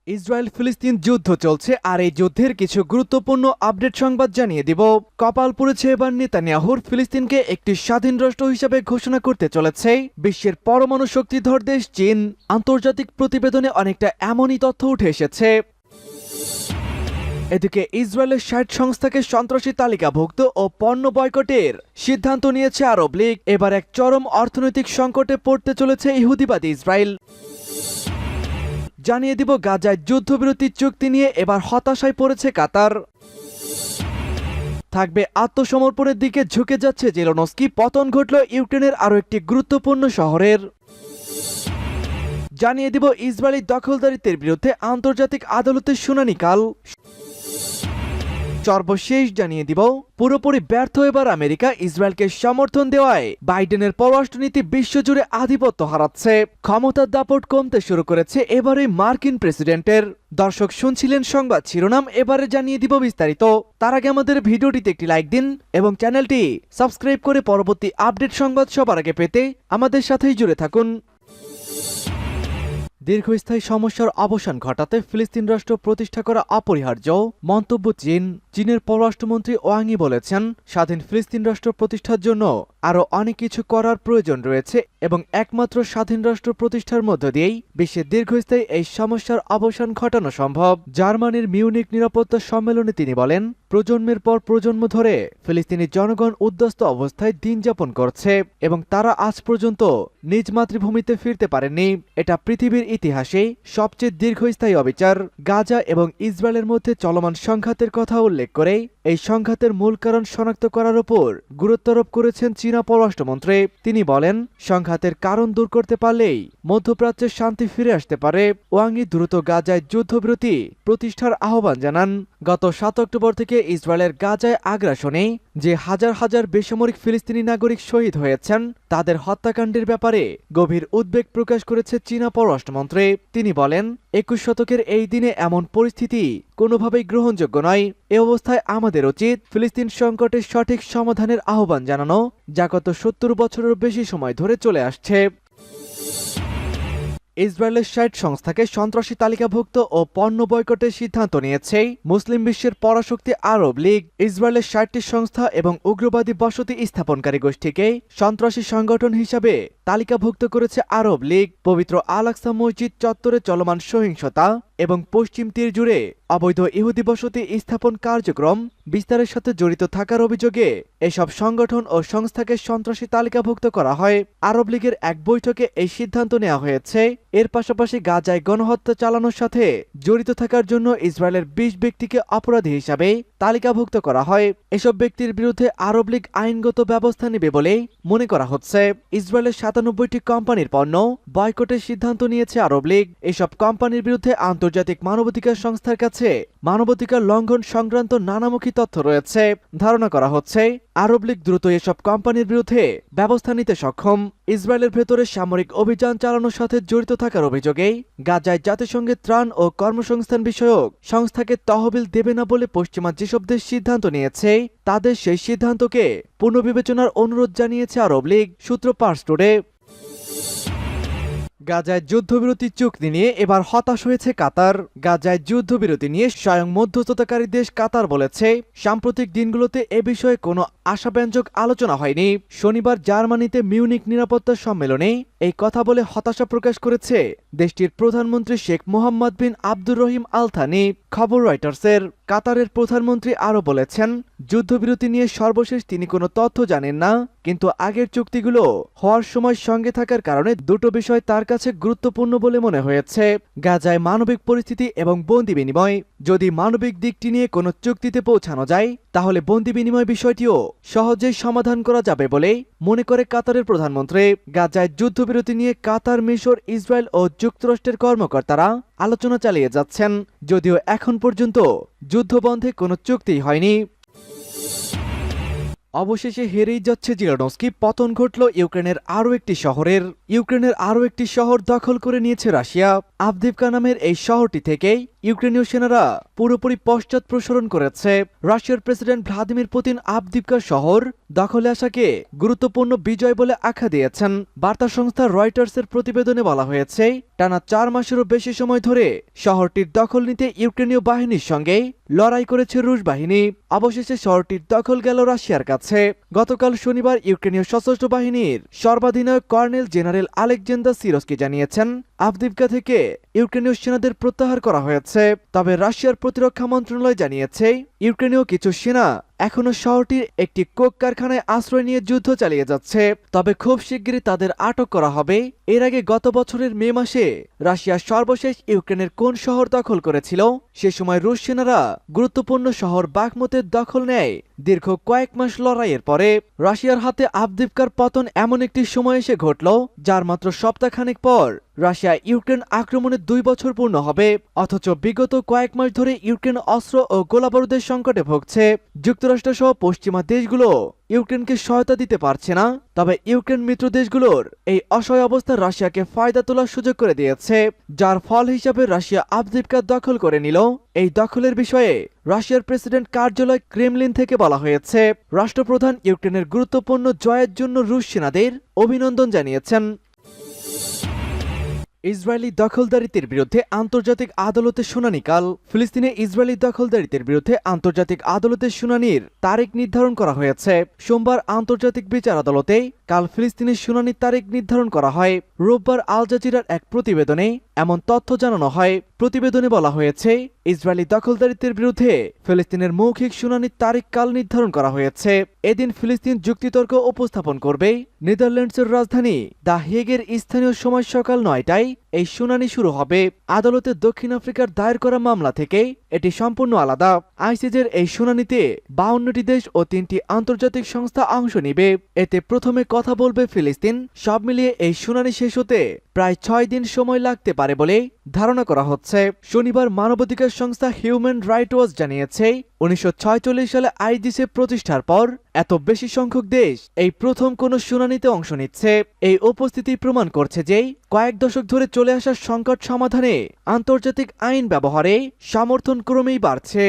Israel ফিলিস্তিন যুদ্ধ চলছে, আর এই যুদ্ধের কিছু গুরুত্বপূর্ণ আপডেট সংবাদ জানিয়ে দিব। কপাল পুড়েছে এবার নেতানিয়াহুর। ফিলিস্তিনকে একটি স্বাধীন রাষ্ট্র হিসেবে ঘোষণা করতে চলেছে বিশ্বের পরমাণু শক্তিধর দেশ চীন। আন্তর্জাতিক প্রতিবেদনে অনেকটা এমনই তথ্য উঠে এসেছে। এদিকে ইসরায়েলের ৬০ সংস্থাকে সন্ত্রাসী তালিকাভুক্ত ও পণ্য বয়কটের সিদ্ধান্ত নিয়েছে আরব লীগ। এবার এক চরম অর্থনৈতিক সংকটে পড়তে চলেছে ইহুদিবাদী ইসরায়েল। জানিয়ে দিব গাজায় যুদ্ধবিরতি চুক্তি নিয়ে এবার হতাশায় পড়েছে কাতার। থাকবে আত্মসমর্পণের দিকে ঝুঁকে যাচ্ছে জেলেনস্কি। পতন ঘটল ইউক্রেনের আরও একটি গুরুত্বপূর্ণ শহরের। জানিয়ে দিব ইসরায়েলি দখলদারিত্বের বিরুদ্ধে আন্তর্জাতিক আদালতের শুনানি কাল। সর্বশেষ জানিয়ে দিব পুরোপুরি ব্যর্থ এবার আমেরিকা। ইসরায়েলকে সমর্থন দেওয়ায় বাইডেনের পররাষ্ট্রনীতি বিশ্বজুড়ে আধিপত্য হারাচ্ছে। ক্ষমতার দাপট কমতে শুরু করেছে এবারে মার্কিন প্রেসিডেন্টের। দর্শক, শুনছিলেন সংবাদ শিরোনাম, এবারে জানিয়ে দিব বিস্তারিত। তার আগে আমাদের ভিডিওটিতে একটি লাইক দিন এবং চ্যানেলটি সাবস্ক্রাইব করে পরবর্তী আপডেট সংবাদ সবার আগে পেতে আমাদের সাথেই জুড়ে থাকুন। দীর্ঘস্থায়ী সমস্যার অবসান ঘটাতে ফিলিস্তিন রাষ্ট্র প্রতিষ্ঠা করা অপরিহার্য মন্তব্য চীনের পররাষ্ট্রমন্ত্রী ওয়াং ই বলেছেন, স্বাধীন ফিলিস্তিন রাষ্ট্র প্রতিষ্ঠার জন্য আরও অনেক কিছু করার প্রয়োজন রয়েছে এবং একমাত্র স্বাধীন রাষ্ট্র প্রতিষ্ঠার মধ্য দিয়েই বিশ্বের দীর্ঘস্থায়ী এই সমস্যার অবসান ঘটানো সম্ভব। জার্মানির মিউনিক নিরাপত্তা সম্মেলনে তিনি বলেন, প্রজন্মের পর প্রজন্ম ধরে ফিলিস্তিনি জনগণ উদ্বাস্ত অবস্থায় দিন যাপন করছে এবং তারা আজ পর্যন্ত নিজ মাতৃভূমিতে ফিরতে পারেননি। এটা পৃথিবীর ইতিহাসে সবচেয়ে দীর্ঘস্থায়ী অবিচার। গাজা এবং ইসরায়েলের মধ্যে চলমান সংঘাতের কথা উল্লেখ করে এই সংঘাতের মূল কারণ শনাক্ত করার উপর গুরুত্বারোপ করেছেন চীনা পররাষ্ট্রমন্ত্রী। তিনি বলেন, সংঘাতের কারণ দূর করতে পারলেই মধ্যপ্রাচ্যের শান্তি ফিরে আসতে পারে। ওয়াং ই দ্রুত গাজায় যুদ্ধবিরতি প্রতিষ্ঠার আহ্বান জানান। গত ৭ অক্টোবর থেকে ইসরায়েলের গাজায় আগ্রাসনে যে হাজার হাজার বেসামরিক ফিলিস্তিনি নাগরিক শহীদ হয়েছেন তাদের হত্যাকাণ্ডের ব্যাপারে গভীর উদ্বেগ প্রকাশ করেছে চীনা পররাষ্ট্রমন্ত্রী। তিনি বলেন, ২১ শতকের এই দিনে এমন পরিস্থিতি কোনোভাবেই গ্রহণযোগ্য নয়। এ অবস্থায় আমাদের উচিত ফিলিস্তিন সংকটের সঠিক সমাধানের আহ্বান জানানো, যা গত ৭০ বছরের বেশি সময় ধরে চলে আসছে। ইসরায়েলের ৬০ সংস্থাকে সন্ত্রাসী তালিকাভুক্ত ও পণ্য বয়কটের সিদ্ধান্ত নিয়েছে মুসলিম বিশ্বের পরাশক্তি আরব লীগ। ইসরায়েলের ৬০টি সংস্থা এবং উগ্রবাদী বসতি স্থাপনকারী গোষ্ঠীকে সন্ত্রাসী সংগঠন হিসাবে তালিকাভুক্ত করেছে আরব লীগ। পবিত্র আল আকসা মসজিদ চত্বরে চলমান সহিংসতা এবং পশ্চিম তীর জুড়ে অবৈধ ইহুদি বসতি স্থাপন কার্যক্রম বিস্তারের সাথে জড়িত থাকার অভিযোগে এসব সংগঠন ও সংস্থাকে সন্ত্রাসী তালিকাভুক্ত করা হয়। আরব লীগের এক বৈঠকে এই সিদ্ধান্ত নেওয়া হয়েছে। এর পাশাপাশি গাজায় গণহত্যা চালানোর সাথে জড়িত থাকার জন্য ইসরায়েলের ২০ ব্যক্তিকে অপরাধী হিসাবে তালিকাভুক্ত করা হয়। এসব ব্যক্তির বিরুদ্ধে আরব লীগ আইনগত ব্যবস্থা নেবে বলে মনে করা হচ্ছে। ইসরায়েলের ৯৭টি কোম্পানির পণ্য বয়কটের সিদ্ধান্ত নিয়েছে আরব লীগ। এসব কোম্পানির বিরুদ্ধে আন্তর্জাতিক মানবাধিকার সংস্থার কাছে মানবাধিকার লঙ্ঘন সংক্রান্ত নানামুখী তথ্য রয়েছে। ধারণা করা হচ্ছে আরব লীগ দ্রুত এসব কোম্পানির বিরুদ্ধে ব্যবস্থা নিতে সক্ষম। ইসরায়েলের ভেতরে সামরিক অভিযান চালানোর সাথে জড়িত থাকার অভিযোগে গাজায় জাতিসংঘের ত্রাণ ও কর্মসংস্থান বিষয়ক সংস্থাকে তহবিল দেবে না বলে পশ্চিমা যেসব দেশ সিদ্ধান্ত নিয়েছে তাদের সেই সিদ্ধান্তকে পুনর্বিবেচনার অনুরোধ জানিয়েছে আরব লীগ, সূত্র পার্স টুডে। গাজায় যুদ্ধবিরতি চুক্তি নিয়ে এবার হতাশ হয়েছে কাতার। গাজায় যুদ্ধবিরতি নিয়ে স্বয়ং মধ্যস্থতাকারী দেশ কাতার বলেছে, সাম্প্রতিক দিনগুলোতে এ বিষয়ে কোনো আশাব্যঞ্জক আলোচনা হয়নি। শনিবার জার্মানিতে মিউনিক নিরাপত্তা সম্মেলনে এই কথা বলে হতাশা প্রকাশ করেছে দেশটির প্রধানমন্ত্রী শেখ মোহাম্মদ বিন আব্দুর রহিম আল থানি। খবর রয়টার্সের। কাতারের প্রধানমন্ত্রী আরও বলেছেন, যুদ্ধবিরতি নিয়ে সর্বশেষ তিনি কোনো তথ্য জানেন না, কিন্তু আগের চুক্তিগুলো হওয়ার সময় সঙ্গে থাকার কারণে দুটো বিষয় তার কাছে গুরুত্বপূর্ণ বলে মনে হয়েছে। গাজায় মানবিক পরিস্থিতি এবং বন্দি বিনিময়। যদি মানবিক দিকটি নিয়ে কোনো চুক্তিতে পৌঁছানো যায় তাহলে বন্দি বিনিময় বিষয়টিও সহজেই সমাধান করা যাবে বলে মনে করে কাতারের প্রধানমন্ত্রী। গাজায় যুদ্ধবিরতি নিয়ে কাতার, মিশর, ইসরায়েল ও যুক্তরাষ্ট্রের কর্মকর্তারা আলোচনা চালিয়ে যাচ্ছেন, যদিও এখন পর্যন্ত যুদ্ধবন্ধে কোনো চুক্তি হয়নি। অবশেষে হেরেই যাচ্ছে জিলেনস্কি, পতন ঘটল ইউক্রেনের আরও একটি শহরের। ইউক্রেনের আরও একটি শহর দখল করে নিয়েছে রাশিয়া। আভদিভকা নামের এই শহরটি থেকেই ইউক্রেনীয় সেনারা পুরোপুরি পশ্চাৎপ্রসারণ করেছে। রাশিয়ার প্রেসিডেন্ট ভ্লাদিমির পুতিন আভদিভকা শহর দখলে আসাকে গুরুত্বপূর্ণ বিজয় বলে আখ্যা দিয়েছেন। বার্তা সংস্থা রয়টার্সের প্রতিবেদনে বলা হয়েছে, টানা 4 মাসেরও বেশি সময় ধরে শহরটির দখল নিতে ইউক্রেনীয় বাহিনীর সঙ্গে লড়াই করেছে রুশ বাহিনী। অবশেষে শহরটির দখল গেল রাশিয়ার কাছে। গতকাল শনিবার ইউক্রেনীয় সশস্ত্র বাহিনীর সর্বাধিনায়ক কর্নেল জেনারেল আলেকজান্ডার সিরস্কি জানিয়েছেন, আভদিভকা থেকে ইউক্রেনীয় সেনাদের প্রত্যাহার করা হয়েছে। তবে রাশিয়ার প্রতিরক্ষা মন্ত্রণালয় জানিয়েছে, ইউক্রেনীয় কিছু সেনা এখনো শহরটির একটি কোক কারখানায় আশ্রয় নিয়ে যুদ্ধ চালিয়ে যাচ্ছে। তবে খুব শিগগিরই তাদের আটক করা হবে। এর আগে গত বছরের মে মাসে রাশিয়া সর্বশেষ ইউক্রেনের কোন শহর দখল করেছিল, সে সময় রুশ সেনারা গুরুত্বপূর্ণ শহর বাখমুতের দখল নেয়। দীর্ঘ কয়েক মাস লড়াইয়ের পরে রাশিয়ার হাতে আভদিভকার পতন এমন একটি সময় এসে ঘটল, যার মাত্র সপ্তাহখানেক পর রাশিয়া ইউক্রেন আক্রমণের 2 বছর পূর্ণ হবে। অথচ বিগত কয়েক মাস ধরে ইউক্রেন অস্ত্র ও গোলাবারুদের সংকটে ভুগছে। যুক্তরাষ্ট্র সহ পশ্চিমা দেশগুলো ইউক্রেনকে সহায়তা দিতে পারছে না। তবে ইউক্রেন মিত্র দেশগুলোর এই অসহায় অবস্থা রাশিয়াকে ফায়দা তোলার সুযোগ করে দিয়েছে, যার ফল হিসাবে রাশিয়া আভদিভকা দখল করে নিল। এই দখলের বিষয়ে রাশিয়ার প্রেসিডেন্ট কার্যালয় ক্রেমলিন থেকে বলা হয়েছে, রাষ্ট্রপ্রধান ইউক্রেনের গুরুত্বপূর্ণ জয়ের জন্য রুশ সেনাদের অভিনন্দন জানিয়েছেন। ইসরায়েলি দখলদারিত্বের বিরুদ্ধে আন্তর্জাতিক আদালতে শুনানি কাল। ফিলিস্তিনে ইসরায়েলি দখলদারিত্বের বিরুদ্ধে আন্তর্জাতিক আদালতের শুনানির তারিখ নির্ধারণ করা হয়েছে। সোমবার আন্তর্জাতিক বিচার আদালতে কাল ফিলিস্তিনের শুনানির তারিখ নির্ধারণ করা হয়। রোববার আল জাজিরার এক প্রতিবেদনে এমন তথ্য জানানো হয়। প্রতিবেদনে বলা হয়েছে, ইসরায়েলি দখলদারিত্বের বিরুদ্ধে ফিলিস্তিনের মৌখিক শুনানির তারিখ কাল নির্ধারণ করা হয়েছে। এদিন ফিলিস্তিন যুক্তিতর্ক উপস্থাপন করবে। নেদারল্যান্ডসের রাজধানী দ্য হেগের স্থানীয় সময় সকাল 9টায় এই শুনানি শুরু হবে। আদালতে দক্ষিণ আফ্রিকার দায়ের করা মামলা থেকে এটি সম্পূর্ণ আলাদা। আইসিজের এই শুনানিতে 52টি দেশ ও 3টি আন্তর্জাতিক সংস্থা অংশ নিবে। এতে প্রথমে কথা বলবে ফিলিস্তিন। সব মিলিয়ে এই শুনানি শেষ হতে প্রায় 6 দিন সময় লাগতে পারে বলে ধারণা করা হচ্ছে। শনিবার মানবাধিকার সংস্থা হিউম্যান রাইটস ওয়াচ জানিয়েছে, 1946 সালে আইসিজে প্রতিষ্ঠার পর এত বেশি সংখ্যক দেশ এই প্রথম কোনো শুনানিতে অংশ নিচ্ছে। এই উপস্থিতি প্রমাণ করছে যে কয়েক দশক ধরে চলে আসা সংকট সমাধানে আন্তর্জাতিক আইন ব্যবহারে সমর্থন ক্রমেই বাড়ছে।